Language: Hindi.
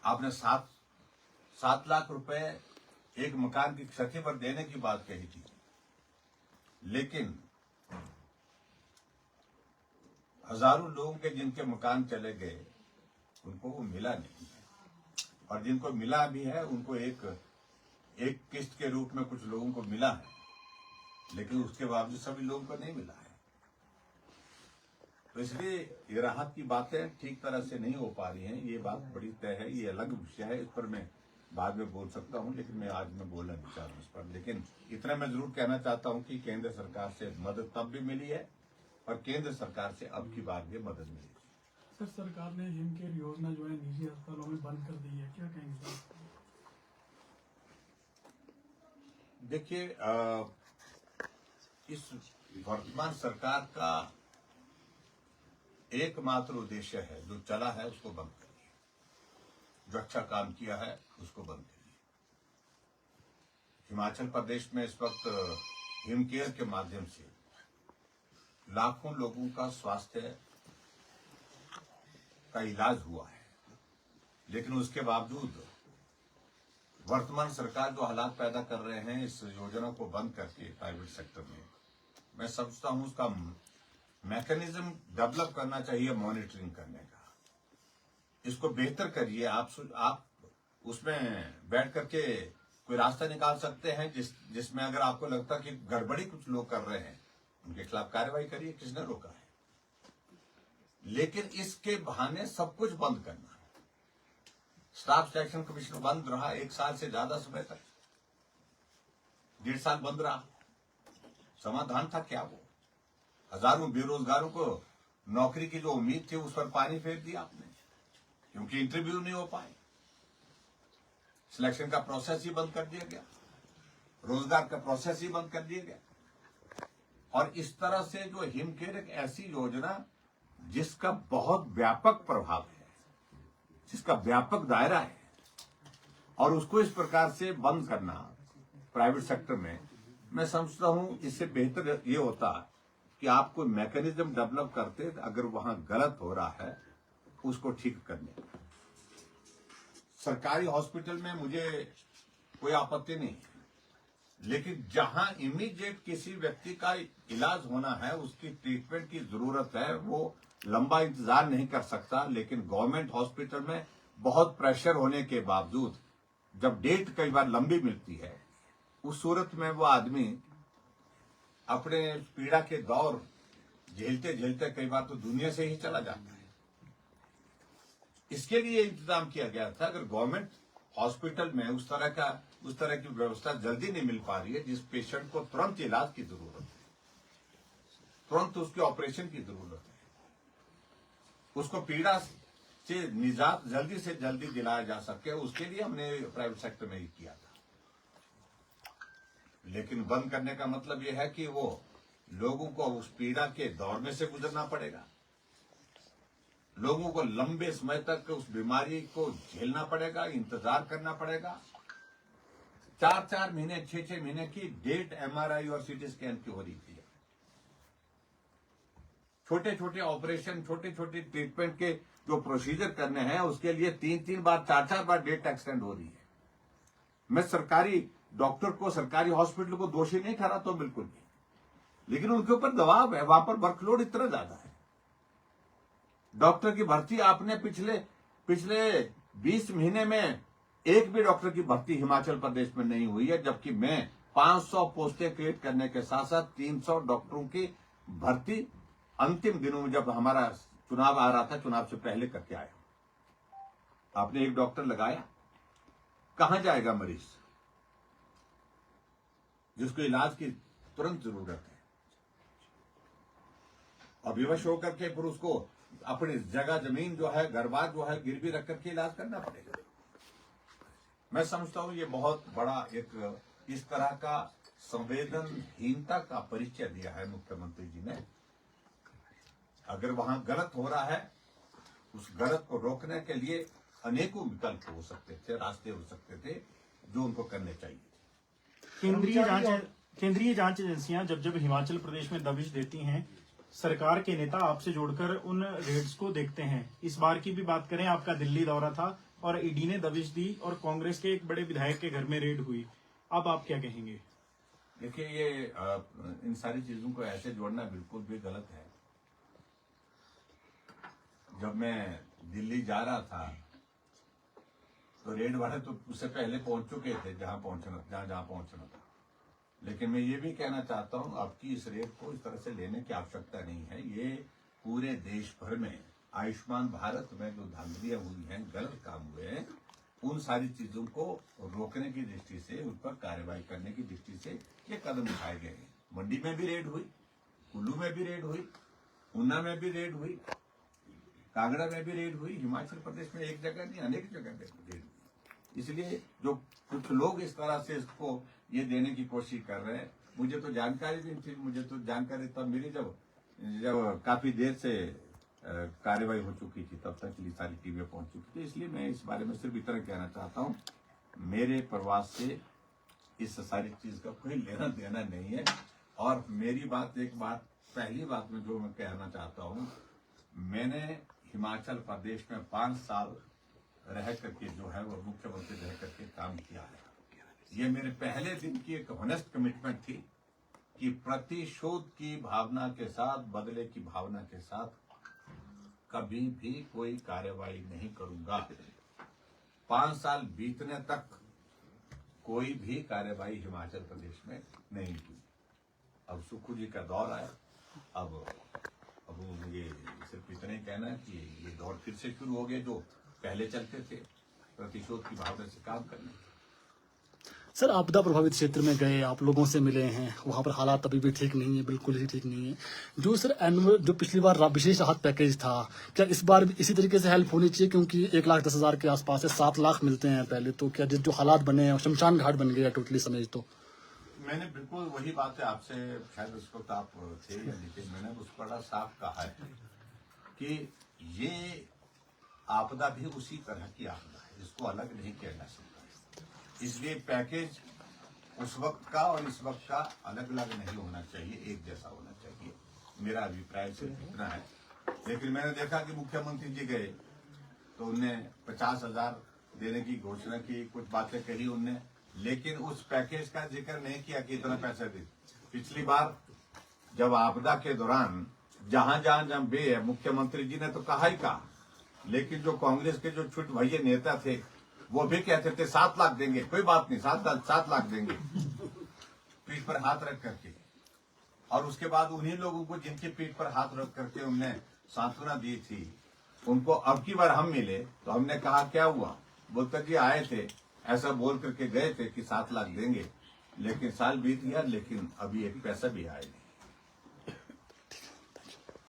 आपने 7 लाख रुपए एक मकान की क्षति पर देने की बात कही थी, लेकिन हजारों लोगों के जिनके मकान चले गए उनको वो मिला नहीं है, और जिनको मिला भी है उनको एक किस्त के रूप में कुछ लोगों को मिला है, लेकिन उसके बावजूद सभी लोगों को नहीं मिला है। तो इसलिए ये राहत की बातें ठीक तरह से नहीं हो पा रही हैं। ये बात बड़ी तय है, ये अलग विषय है, इस पर मैं बाद में बोल सकता हूं, लेकिन मैं आज में बोलना नहीं चाह रहा इस पर। लेकिन इतना मैं जरूर कहना चाहता हूं कि केंद्र सरकार से मदद तब भी मिली है और केंद्र सरकार से अब की बार भी मदद मिली। सर, सरकार ने हिमकेयर योजना जो है निजी अस्पतालों में बंद कर दी है, क्या कहेंगे सर? देखिए, इस वर्तमान सरकार का एकमात्र उद्देश्य है, जो चला है उसको बंद करिए, जो अच्छा काम किया है उसको बंद करिए। हिमाचल प्रदेश में इस वक्त हिमकेयर के माध्यम से लाखों लोगों का स्वास्थ्य का इलाज हुआ है, लेकिन उसके बावजूद वर्तमान सरकार जो हालात पैदा कर रहे हैं इस योजना को बंद करके प्राइवेट सेक्टर में, मैं समझता हूं उसका मैकेनिज्म डेवलप करना चाहिए मॉनिटरिंग करने का। इसको बेहतर करिए। आप उसमें बैठ करके कोई रास्ता निकाल सकते हैं जिसमें अगर आपको लगता है कि गड़बड़ी कुछ लोग कर रहे हैं, उनके खिलाफ कार्रवाई करिए, किसने रोका है। लेकिन इसके बहाने सब कुछ बंद करना, स्टाफ सिलेक्शन कमीशन बंद रहा 1 साल से ज्यादा समय तक, 1.5 साल बंद रहा, समाधान था क्या वो? हजारों बेरोजगारों को नौकरी की जो उम्मीद थी उस पर पानी फेर दिया आपने, क्योंकि इंटरव्यू नहीं हो पाए, सिलेक्शन का प्रोसेस ही बंद कर दिया गया, रोजगार का प्रोसेस ही बंद कर दिया गया। और इस तरह से जो हिमकेयर एक ऐसी योजना जिसका बहुत व्यापक प्रभाव है, जिसका व्यापक दायरा है, और उसको इस प्रकार से बंद करना प्राइवेट सेक्टर में, मैं समझता हूं इससे बेहतर ये होता कि आप कोई मैकेनिज्म डेवलप करते, अगर वहां गलत हो रहा है उसको ठीक करने। सरकारी हॉस्पिटल में मुझे कोई आपत्ति नहीं, लेकिन जहां इमीडिएट किसी व्यक्ति का इलाज होना है, उसकी ट्रीटमेंट की जरूरत है, वो लंबा इंतजार नहीं कर सकता। लेकिन गवर्नमेंट हॉस्पिटल में बहुत प्रेशर होने के बावजूद जब डेट कई बार लंबी मिलती है, उस सूरत में वो आदमी अपने पीड़ा के दौर झेलते झेलते कई बार तो दुनिया से ही चला जाता है। इसके लिए इंतजाम किया गया था। अगर गवर्नमेंट हॉस्पिटल में उस तरह की व्यवस्था जल्दी नहीं मिल पा रही है, जिस पेशेंट को तुरंत इलाज की जरूरत है, तुरंत उसके ऑपरेशन की जरूरत है, उसको पीड़ा से निजात जल्दी से जल्दी दिलाया जा सके, उसके लिए हमने प्राइवेट सेक्टर में ही किया था। लेकिन बंद करने का मतलब यह है कि वो लोगों को उस पीड़ा के दौर में से गुजरना पड़ेगा, लोगों को लंबे समय तक उस बीमारी को झेलना पड़ेगा, इंतजार करना पड़ेगा। 4-4 महीने 6-6 महीने की डेट MRI और CT स्कैन की हो रही थी। छोटे छोटे ऑपरेशन, छोटे छोटे ट्रीटमेंट के जो प्रोसीजर करने हैं, उसके लिए 3-3 बार 4-4 बार डेट एक्सटेंड हो रही है। मैं सरकारी डॉक्टर को, सरकारी हॉस्पिटल को दोषी नहीं ठहराता हूं, बिल्कुल भी, लेकिन उनके ऊपर दबाव है, वहां पर वर्कलोड इतना ज्यादा है। डॉक्टर की भर्ती आपने पिछले 20 महीने में एक भी डॉक्टर की भर्ती हिमाचल प्रदेश में नहीं हुई है, जबकि मैं 500 पोस्टें क्रिएट करने के साथ साथ 300 डॉक्टरों की भर्ती अंतिम दिनों में, जब हमारा चुनाव आ रहा था, चुनाव से पहले करके आया। आपने एक डॉक्टर लगाया, कहां जाएगा मरीज जिसको इलाज की तुरंत जरूरत है, और विवश होकर के फिर उसको अपनी जगह जमीन जो है, घर बार जो है, गिरवी रख करके इलाज करना पड़ेगा। मैं समझता हूं ये बहुत बड़ा एक इस तरह का संवेदनहीनता का परिचय दिया है मुख्यमंत्री जी ने। अगर वहां गलत हो रहा है, उस गलत को रोकने के लिए अनेकों विकल्प हो सकते थे, रास्ते हो सकते थे, जो उनको करने चाहिए। केंद्रीय जांच एजेंसियां जब हिमाचल प्रदेश में दबिश देती हैं, सरकार के नेता आपसे जोड़कर उन रेड्स को देखते हैं। इस बार की भी बात करें, आपका दिल्ली दौरा था, और ईडी ने दबिश दी और कांग्रेस के एक बड़े विधायक के घर में रेड हुई। अब आप क्या कहेंगे? देखिए, ये इन सारी चीजों को ऐसे जोड़ना बिल्कुल भी गलत है। जब मैं दिल्ली जा रहा था तो रेड वाले तो उससे पहले पहुंच चुके थे जहां पहुंचना था। लेकिन मैं ये भी कहना चाहता हूं, आपकी इस रेड को इस तरह से लेने की आवश्यकता नहीं है। ये पूरे देश भर में आयुष्मान भारत में जो धांधलियां हुई हैं, गलत काम हुए हैं, उन सारी चीजों को रोकने की दृष्टि से, उन पर कार्रवाई करने की दृष्टि से ये कदम उठाए गए हैं। मंडी में भी रेड हुई, कुल्लू में भी रेड हुई, ऊना में भी रेड हुई, कांगड़ा में भी रेड हुई, हिमाचल प्रदेश में एक जगह नहीं अनेक जगह रेड हुई। इसलिए जो कुछ लोग इस तरह से इसको ये देने की कोशिश कर रहे हैं, मुझे तो जानकारी भी थी। मुझे तो जानकारी तब मिली जब काफी देर से कार्रवाई हो चुकी थी, तब तक ये सारी टीमें पहुंच चुकी थी। इसलिए मैं इस बारे में सिर्फ इतना कहना चाहता हूं, मेरे प्रवास से इस सारी चीज का कोई लेना देना नहीं है। और मेरी बात, पहली बात में जो मैं कहना चाहता हूं, मैंने हिमाचल प्रदेश में 5 साल रह करके जो है वो मुख्यमंत्री रह करके काम किया है। ये मेरे पहले दिन की एक ऑनेस्ट कमिटमेंट थी कि प्रतिशोध की भावना के साथ, बदले की भावना के साथ कभी भी कोई कार्रवाई नहीं करूंगा। 5 साल बीतने तक कोई भी कार्रवाई हिमाचल प्रदेश में नहीं हुई। अब सुक्खू जी का दौर आया, अब मुझे सिर्फ इतना ही कहना है कि ये दौर फिर से शुरू हो गए जो पहले चलते थे, प्रतिशोध की भावना से काम करने। सर, आपदा प्रभावित क्षेत्र में गए, आप लोगों से मिले हैं, वहाँ पर हालात अभी भी ठीक नहीं है, बिल्कुल ही ठीक नहीं है। जो सर एनुअल, जो पिछली बार विशेष राहत पैकेज था, क्या इस बार भी इसी तरीके से हेल्प होनी चाहिए? क्योंकि 1,10,000 के आसपास है, 7 लाख मिलते हैं पहले, तो क्या जो हालात बने हैं, शमशान घाट बन गया टोटली समझ। तो मैंने बिल्कुल वही बात है आपसे, शायद उस वक्त आप थे या लेकिन मैंने उस बड़ा साफ कहा है कि ये आपदा भी उसी तरह की आपदा है, इसको अलग नहीं किया जा सकता। इसलिए पैकेज उस वक्त का और इस वक्त का अलग अलग नहीं होना चाहिए, एक जैसा होना चाहिए। मेरा अभिप्राय सिर्फ इतना है। लेकिन मैंने देखा कि मुख्यमंत्री जी गए तो उनने 50,000 देने की घोषणा की, कुछ बातें कही उनने, लेकिन उस पैकेज का जिक्र नहीं किया कि इतना पैसा दे। पिछली बार जब आपदा के दौरान जहां बे है, मुख्यमंत्री जी ने तो कहा ही कहा, लेकिन जो कांग्रेस के जो छुट भैया नेता थे वो भी कहते थे 7 लाख देंगे, कोई बात नहीं, 7 लाख देंगे, पीठ पर हाथ रख करके। और उसके बाद उन्हीं लोगों को जिनकी पीठ पर हाथ रख करके उनने सांत्वना दी थी, उनको अब की बार हम मिले तो हमने कहा क्या हुआ, बोलते जी आए थे, ऐसा बोल करके गए थे कि 7 लाख देंगे, लेकिन साल बीत गया, लेकिन अभी एक पैसा भी आया नहीं।